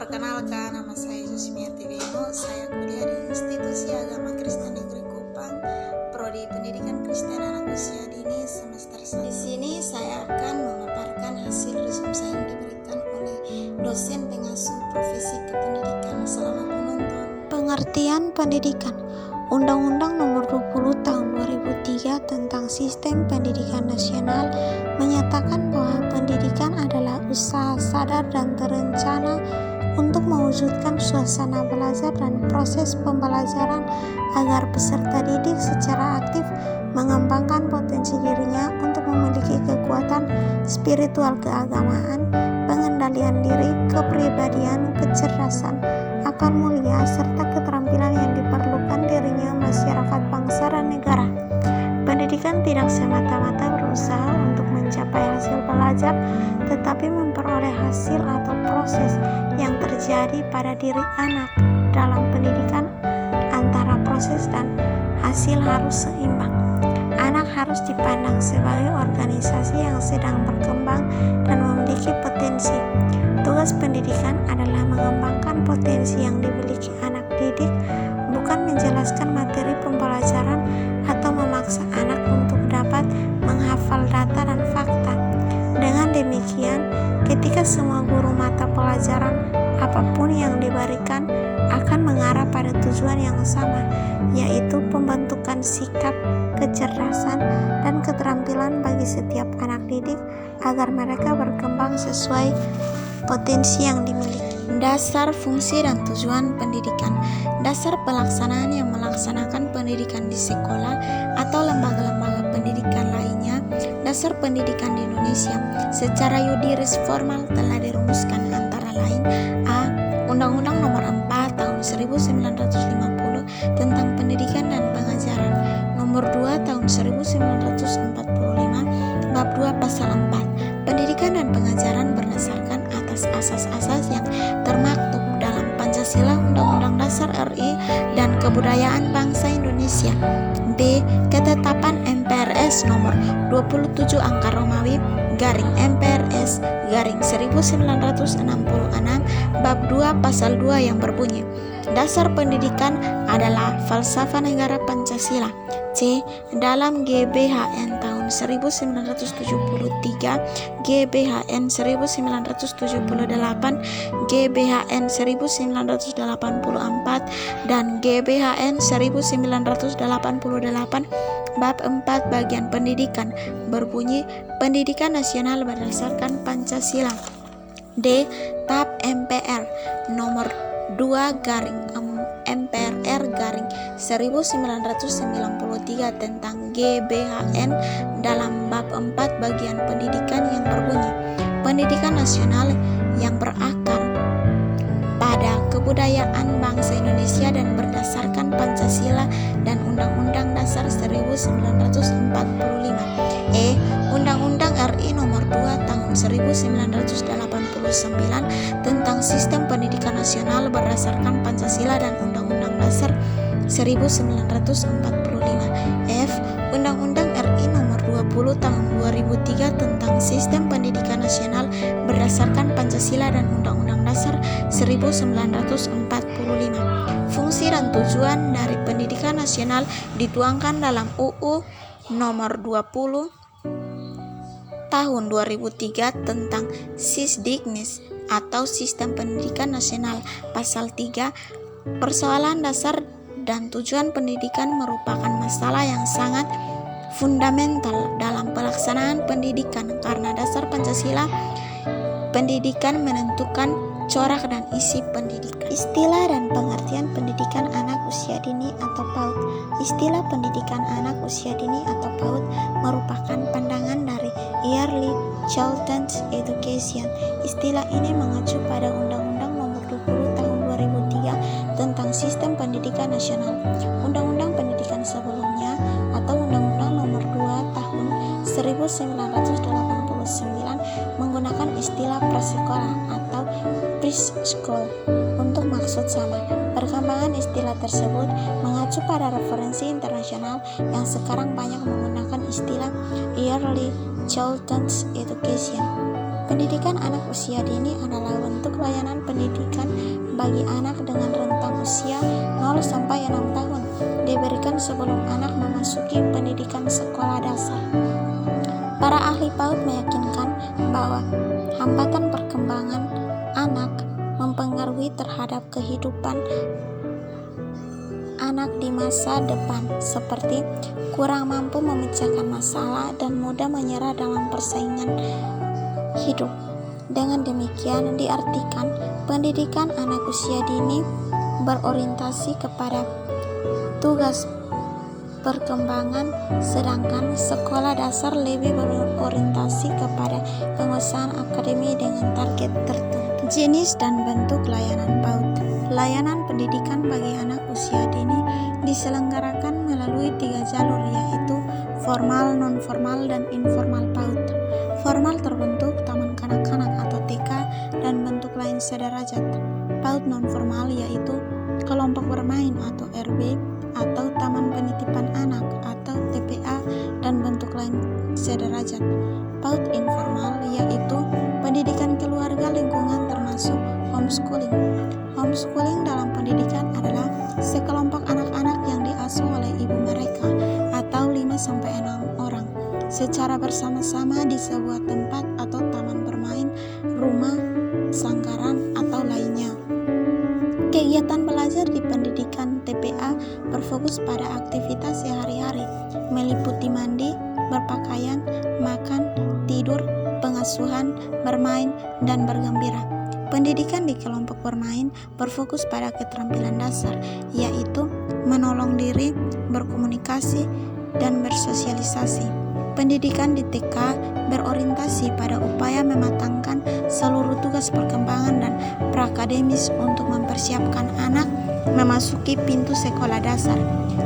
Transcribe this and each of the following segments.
Perkenalkan, nama saya Susmiati Beno. Saya kuliah di Institusi Agama Kristen Negeri Kupang, Prodi Pendidikan Kristen Anak Usia Dini semester 1. Di sini saya akan memaparkan hasil resum saya yang diberikan oleh dosen pengasuh profesi kependidikan. Selamat menonton. Pengertian pendidikan. Undang-Undang Nomor 20 Tahun 2003 tentang Sistem Pendidikan Nasional menyatakan bahwa pendidikan adalah usaha sadar dan terencana untuk mewujudkan suasana belajar dan proses pembelajaran agar peserta didik secara aktif mengembangkan potensi dirinya untuk memiliki kekuatan spiritual keagamaan, pengendalian diri, kepribadian, kecerdasan, akal mulia, serta keterampilan yang diperlukan dirinya masyarakat bangsa dan negara. Pendidikan tidak semata-mata berusaha untuk mencapai hasil belajar, tetapi memperoleh hasil atau proses yang terjadi pada diri anak. Dalam pendidikan, antara proses dan hasil harus seimbang. Anak harus dipandang sebagai organisasi yang sedang berkembang dan memiliki potensi. Tugas pendidikan adalah mengembangkan potensi yang dimiliki anak didik, bukan menjelaskan materi pembelajaran atau memaksa anak untuk dapat menghafal data dan fakta. Dengan demikian, ketika semua guru mata pelajaran apapun yang diberikan akan mengarah pada tujuan yang sama, yaitu pembentukan sikap, kecerdasan, dan keterampilan bagi setiap anak didik agar mereka berkembang sesuai potensi yang dimiliki. Dasar, fungsi, dan tujuan pendidikan. Dasar pelaksanaan yang melaksanakan pendidikan di sekolah atau lembaga-lembaga pendidikan lainnya. Dasar pendidikan di Indonesia secara yuridis formal telah dirumuskan antara lain: A. Undang-Undang Nomor 4 Tahun 1950 tentang Pendidikan dan Pengajaran, Nomor 2 Tahun 1945, Bab 2 Pasal 4. Pendidikan dan pengajaran berdasarkan atas asas-asas yang termaktub dalam Pancasila, Undang-Undang Dasar RI, dan Kebudayaan Bangsa Indonesia. B. Ketetapan MPRS Nomor 27 Angka Romawi garing MPRS garing 1966 Bab 2 Pasal 2 yang berbunyi: dasar pendidikan adalah falsafah negara Pancasila. C. Dalam GBHN tahun 1973, GBHN 1978, GBHN 1984, dan GBHN 1988 Bab 4 Bagian Pendidikan berbunyi pendidikan nasional berdasarkan Pancasila. D. TAP MPR Nomor 2 garing MPRR garing 1993 tentang GBHN dalam bab 4 bagian pendidikan yang berbunyi pendidikan nasional yang berakar pada kebudayaan bangsa Indonesia dan berdasarkan Pancasila dan Undang-Undang Dasar 1945. E. Undang-Undang RI Nomor 2 Tahun 1989 tentang Sistem Pendidikan Nasional berdasarkan Pancasila dan Undang-Undang Dasar 1945. F. Undang-Undang RI Nomor 20 Tahun 2003 tentang Sistem Pendidikan Nasional berdasarkan Pancasila dan Undang-Undang Dasar 1945. Fungsi dan tujuan dari pendidikan nasional dituangkan dalam UU Nomor 20 Tahun 2003 tentang Sisdiknis atau Sistem Pendidikan Nasional. Pasal 3, persoalan dasar dan tujuan pendidikan merupakan masalah yang sangat fundamental dalam pelaksanaan pendidikan karena dasar Pancasila pendidikan menentukan corak dan isi pendidikan. Istilah dan pengertian pendidikan anak usia dini atau PAUD. Istilah pendidikan anak usia dini atau PAUD merupakan pandangan dari Early Childhood Education. Istilah ini mengacu pada Undang-Undang Nomor 20 Tahun 2003 tentang Sistem Pendidikan Nasional. Undang-Undang Pendidikan sebelumnya atau Undang-Undang Nomor 2 Tahun 1989 menggunakan istilah prasekolah atau preschool untuk maksud sama. Perkembangan istilah tersebut mengacu pada referensi internasional yang sekarang banyak menggunakan istilah Early Childhood Education. Pendidikan anak usia dini adalah bentuk layanan pendidikan bagi anak dengan rentang usia 0 sampai 6 tahun, diberikan sebelum anak memasuki pendidikan sekolah dasar. Para ahli PAUD meyakinkan bahwa hambatan perkembangan anak mempengaruhi terhadap kehidupan anak di masa depan, seperti kurang mampu memecahkan masalah dan mudah menyerah dalam persaingan hidup. Dengan demikian diartikan pendidikan anak usia dini berorientasi kepada tugas perkembangan, sedangkan sekolah dasar lebih berorientasi kepada penguasaan akademi dengan target tertentu. Jenis dan bentuk layanan PAUD. Layanan pendidikan bagi anak usia dini diselenggarakan melalui 3 jalur, yaitu formal, non-formal, dan informal PAUD. Formal terbentuk taman kanak-kanak atau TK dan bentuk lain sederajat. PAUD non-formal yaitu kelompok bermain atau RB atau taman penitipan anak atau TPA dan bentuk lain sederajat. PAUD informal yaitu pendidikan keluarga lingkungan termasuk homeschooling. Homeschooling dalam pendidikan adalah sekelompok anak-anak yang diasuh oleh ibu mereka atau 5-6 orang secara bersama-sama di sebuah tempat atau taman bermain, rumah, sanggaran, atau lainnya. Kegiatan belajar di pendidikan TPA berfokus pada aktivitas sehari-hari, meliputi mandi, berpakaian, makan, tidur, pengasuhan, bermain, dan bergembira. Pendidikan di kelompok bermain berfokus pada keterampilan dasar, yaitu menolong diri, berkomunikasi, dan bersosialisasi. Pendidikan di TK berorientasi pada upaya mematangkan seluruh tugas perkembangan dan praakademis untuk mempersiapkan anak memasuki pintu sekolah dasar.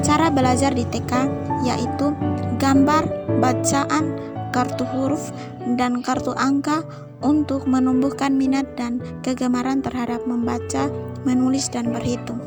Cara belajar di TK yaitu gambar, bacaan, kartu huruf, dan kartu angka untuk menumbuhkan minat dan kegemaran terhadap membaca, menulis, dan berhitung.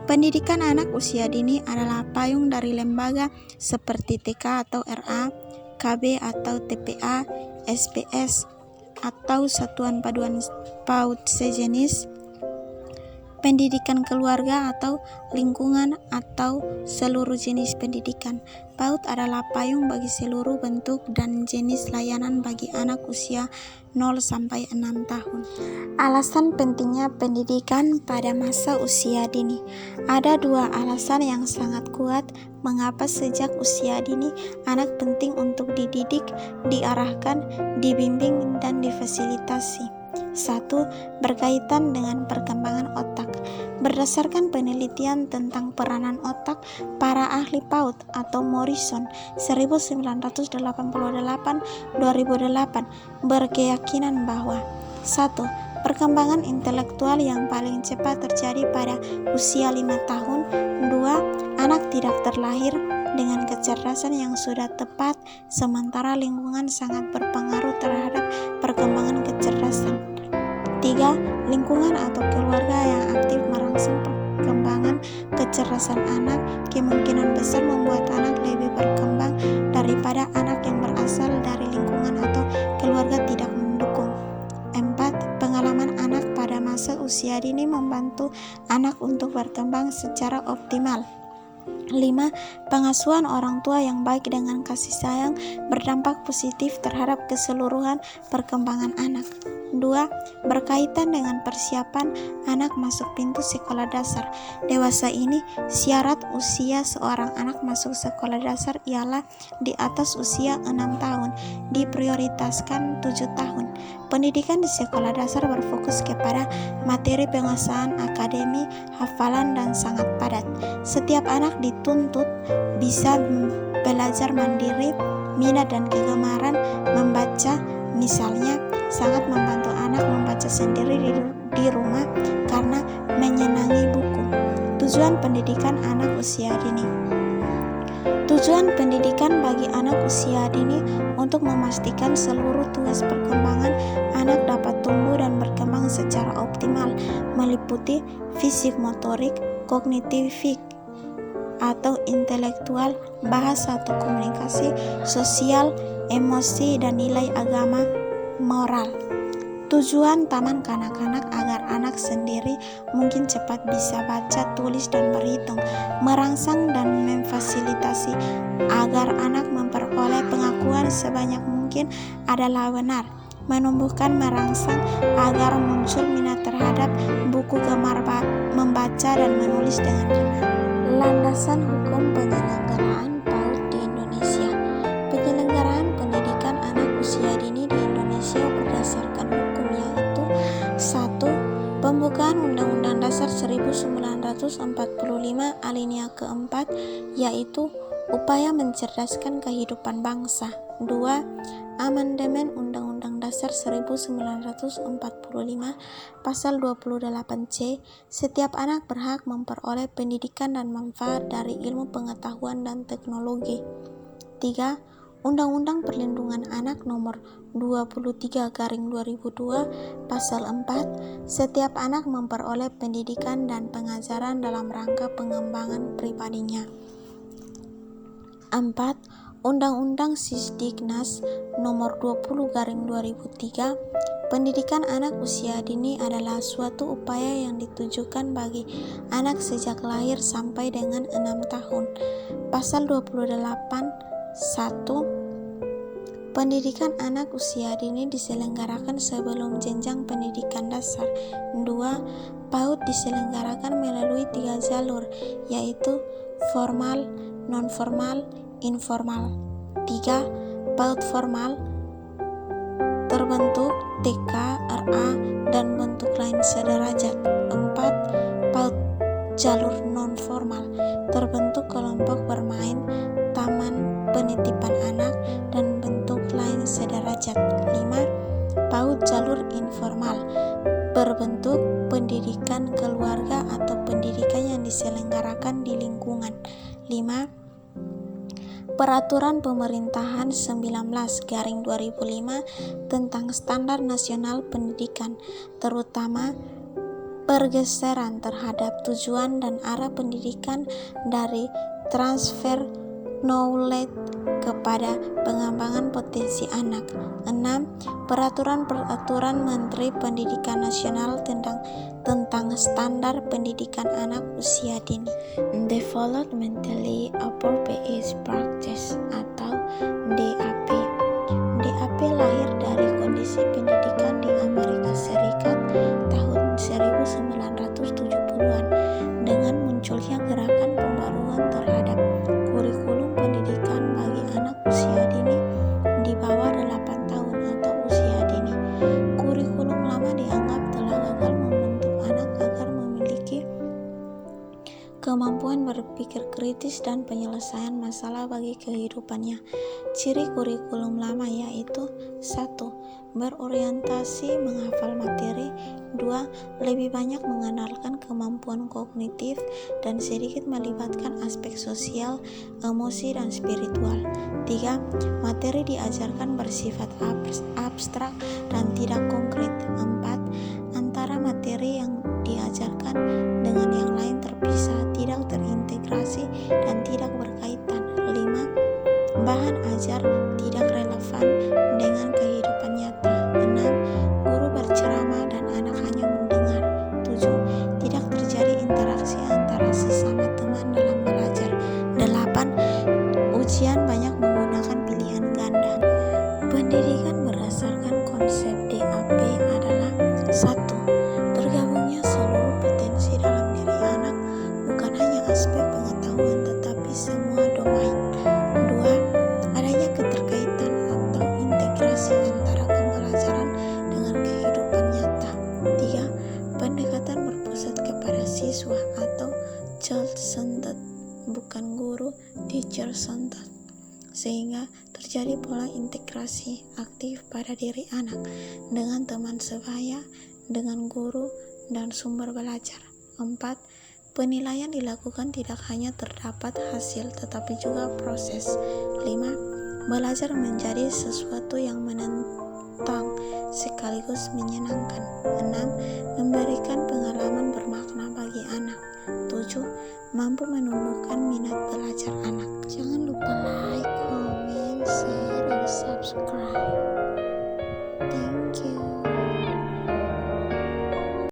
Pendidikan anak usia dini adalah payung dari lembaga seperti TK atau RA, KB atau TPA, SPS, atau Satuan Paduan PAUD sejenis, pendidikan keluarga atau lingkungan, atau seluruh jenis pendidikan. PAUD adalah payung bagi seluruh bentuk dan jenis layanan bagi anak usia 0 sampai 6 tahun. Alasan pentingnya pendidikan pada masa usia dini. Ada 2 alasan yang sangat kuat mengapa sejak usia dini anak penting untuk dididik, diarahkan, dibimbing, dan difasilitasi. 1. Berkaitan dengan perkembangan otak. Berdasarkan penelitian tentang peranan otak, para ahli PAUD atau Morrison 1988-2008 berkeyakinan bahwa 1. Perkembangan intelektual yang paling cepat terjadi pada usia 5 tahun. 2. Anak tidak terlahir dengan kecerdasan yang sudah tepat, sementara lingkungan sangat berpengaruh terhadap perkembangan kecerdasan. 3. Lingkungan atau keluarga yang aktif merangsang perkembangan kecerdasan anak kemungkinan besar membuat anak lebih berkembang daripada anak yang berasal dari lingkungan atau keluarga tidak mendukung. 4. Pengalaman anak pada masa usia dini membantu anak untuk berkembang secara optimal. 5. Pengasuhan orang tua yang baik dengan kasih sayang berdampak positif terhadap keseluruhan perkembangan anak. 2. Berkaitan dengan persiapan anak masuk pintu sekolah dasar. Dewasa ini, syarat usia seorang anak masuk sekolah dasar ialah di atas usia 6 tahun, diprioritaskan 7 tahun. Pendidikan di sekolah dasar berfokus kepada materi penguasaan akademi, hafalan, dan sangat padat. Setiap anak dituntut bisa belajar mandiri, minat dan kegemaran membaca, misalnya, sangat membantu anak membaca sendiri di rumah karena menyenangi buku. Tujuan pendidikan anak usia dini. Tujuan pendidikan bagi anak usia dini untuk memastikan seluruh tugas perkembangan anak dapat tumbuh dan berkembang secara optimal, meliputi fisik motorik, kognitif atau intelektual, bahasa atau komunikasi, sosial, emosi, dan nilai agama, Moral. Tujuan taman kanak-kanak agar anak sendiri mungkin cepat bisa baca, tulis, dan berhitung, merangsang dan memfasilitasi agar anak memperoleh pengetahuan sebanyak mungkin adalah benar, menumbuhkan merangsang agar muncul minat terhadap buku, gemar membaca dan menulis dengan benar. Landasan hukum penyelenggaraan PAUD di Indonesia. Penyelenggaraan pendidikan anak usia dini di Indonesia berdasarkan hukum yaitu 1. Pembukaan Undang-Undang Dasar 1945 alinea keempat yaitu upaya mencerdaskan kehidupan bangsa. 2. Amandemen Undang-Undang Dasar 1945 Pasal 28C, setiap anak berhak memperoleh pendidikan dan manfaat dari ilmu pengetahuan dan teknologi. 3. Undang-Undang Perlindungan Anak Nomor 23/2002 Pasal 4, setiap anak memperoleh pendidikan dan pengajaran dalam rangka pengembangan pribadinya. 4. Undang-Undang Sisdiknas Nomor 20/2003, pendidikan anak usia dini adalah suatu upaya yang ditujukan bagi anak sejak lahir sampai dengan 6 tahun. Pasal 28(1). Pendidikan anak usia dini diselenggarakan sebelum jenjang pendidikan dasar. 2. PAUD diselenggarakan melalui 3 jalur, yaitu formal, non-formal, informal. 3. PAUD formal terbentuk TK, RA, dan bentuk lain sederajat. 4. PAUD jalur non-formal terbentuk kelompok bermain, taman penitipan anak, dan bentuk lain sederajat. 5. PAUD jalur informal berbentuk pendidikan keluarga atau pendidikan yang diselenggarakan di lingkungan. 5. Peraturan Pemerintahan 19/2005 tentang Standar Nasional Pendidikan, terutama pergeseran terhadap tujuan dan arah pendidikan dari transfer knowledge kepada pengembangan potensi anak. 6. Peraturan Menteri Pendidikan Nasional tentang standar pendidikan anak usia dini. Developmentally Appropriate Practice atau DAP. DAP lahir dari kondisi pendidikan di Amerika Serikat tahun 1970-an dengan munculnya gerakan pembaruan terhadap kurikulum pendidikan bagi anak usia dini di bawah 8 tahun atau usia dini. Kurikulum lama dianggap telah gagal membentuk anak agar memiliki kemampuan berpikir kritis dan penyelesaian masalah bagi kehidupannya. Ciri kurikulum lama yaitu 1. Berorientasi menghafal materi. 2. Lebih banyak mengandalkan kemampuan kognitif dan sedikit melibatkan aspek sosial, emosi, dan spiritual. 3. Materi diajarkan bersifat abstrak dan tidak konkret. 4. Antara materi yang diajarkan dengan yang lain terpisah, tidak terintegrasi, dan tidak berkaitan. 5. Bahan ajar tidak relevan dengan kehidupan nyata. 6. Guru berceramah dan anak hanya mendengar. 7. Tidak terjadi interaksi antara sesama teman dalam belajar. 8. Ujian banyak menggunakan pilihan ganda. Pendidikan berdasarkan konsep DAP adalah 1. Tergabungnya seluruh potensi dalam diri anak, bukan hanya aspek pengetahuan tetapi semua domain. 2. Adanya keterkaitan atau integrasi antara pembelajaran dengan kehidupan nyata. 3. Pendekatan berpusat kepada siswa atau child-centered, bukan guru, teacher-centered, sehingga terjadi pola integrasi aktif pada diri anak dengan teman sebaya, dengan guru, dan sumber belajar. 4. Penilaian dilakukan tidak hanya terdapat hasil tetapi juga proses. 5. Belajar menjadi sesuatu yang menantang sekaligus menyenangkan. 6. Memberikan pengalaman bermakna bagi anak. 7. Mampu menumbuhkan minat belajar.